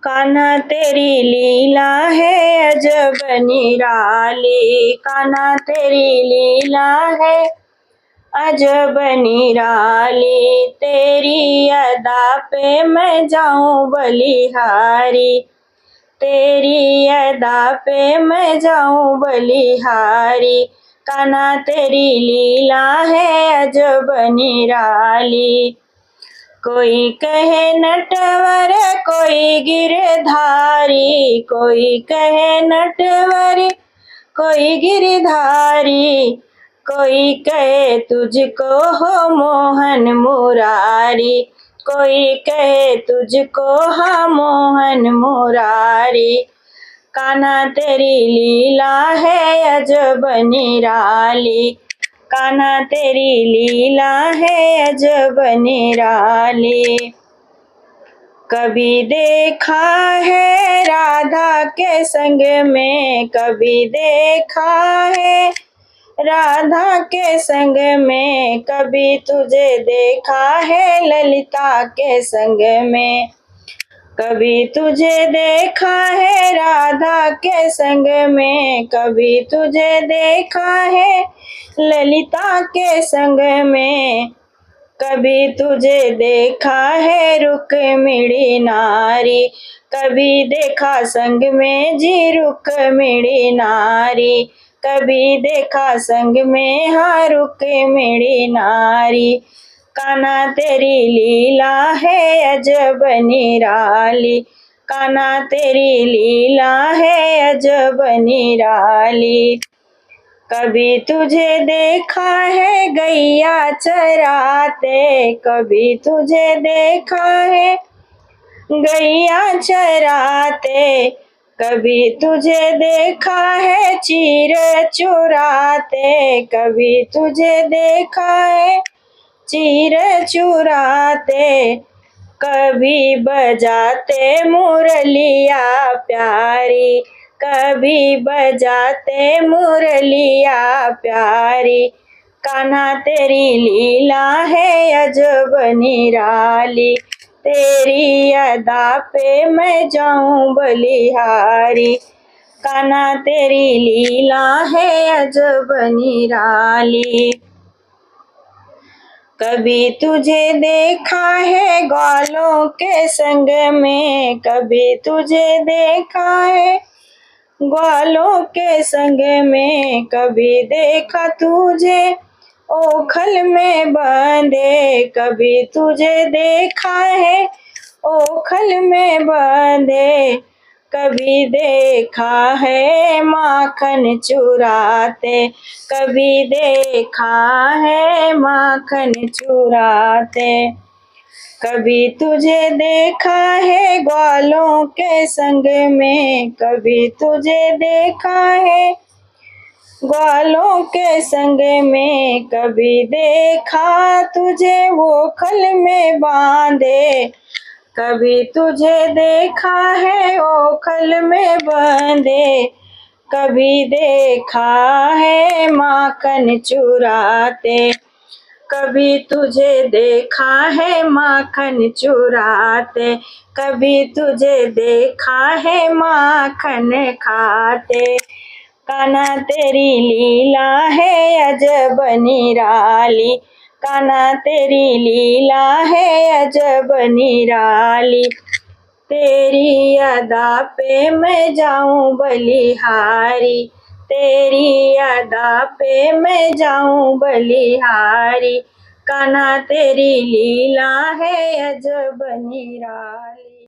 कान्हा तेरी लीला है अजब निराली, कान्हा तेरी लीला है अजब निराली। तेरी अदा पे मैं जाऊं बलिहारी, तेरी अदा पे मैं जाऊं बलिहारी। कान्हा तेरी लीला है अजब निराली। कोई कहे नटवर कोई गिरधारी, कोई कहे नटवर कोई गिरधारी, कोई कहे तुझको हो मोहन मुरारी, कोई कहे तुझको हा मोहन मुरारी। कान्हा तेरी लीला है अजब निराली, कान्हा तेरी लीला है अजब निराली। कभी देखा है राधा के संग में, कभी देखा है राधा के संग में, कभी तुझे देखा है ललिता के संग में, कभी तुझे देखा है राधा के संग में, कभी तुझे देखा है ललिता के संग में, कभी तुझे देखा है रुक्मिणी नारी, कभी देखा संग में जी रुक्मिणी नारी, कभी देखा संग में हाँ रुक्मिणी नारी। कान्हा तेरी लीला है अजब निराली, कान्हा तेरी लीला है अजब निराली। कभी तुझे देखा है गैया चराते, कभी तुझे देखा है गैया चराते, कभी तुझे देखा है चीर चुराते, कभी तुझे देखा है चीर चुराते, कभी बजाते मुरलिया प्यारी, कभी बजाते मुरलिया प्यारी। कान्हा तेरी लीला है अजब निराली, तेरी अदा पे मैं जाऊं बलिहारी। कान्हा तेरी लीला है अजब निराली। कभी तुझे देखा है ग्वालों के संग में, कभी तुझे देखा है ग्वालों के संग में, कभी देखा तुझे ओखल में बंधे, कभी तुझे देखा है ओखल में बंधे, कभी देखा है माखन चुराते, कभी देखा है माखन चुराते, कभी तुझे देखा है ग्वालों के संग में, कभी तुझे देखा है ग्वालों के संग में, कभी देखा तुझे वो खल में बांधे, कभी तुझे देखा है ओखल में बंधे, कभी देखा है माखन चुराते, कभी तुझे देखा है माखन चुराते, कभी तुझे देखा है माखन खाते। कान्हा तेरी लीला है अजब निराली, कान्हा तेरी लीला है अजब निराली। तेरी अदा पे मैं जाऊं बलिहारी, तेरी अदा पे मैं जाऊं बलिहारी। कान्हा तेरी लीला है अजब निराली।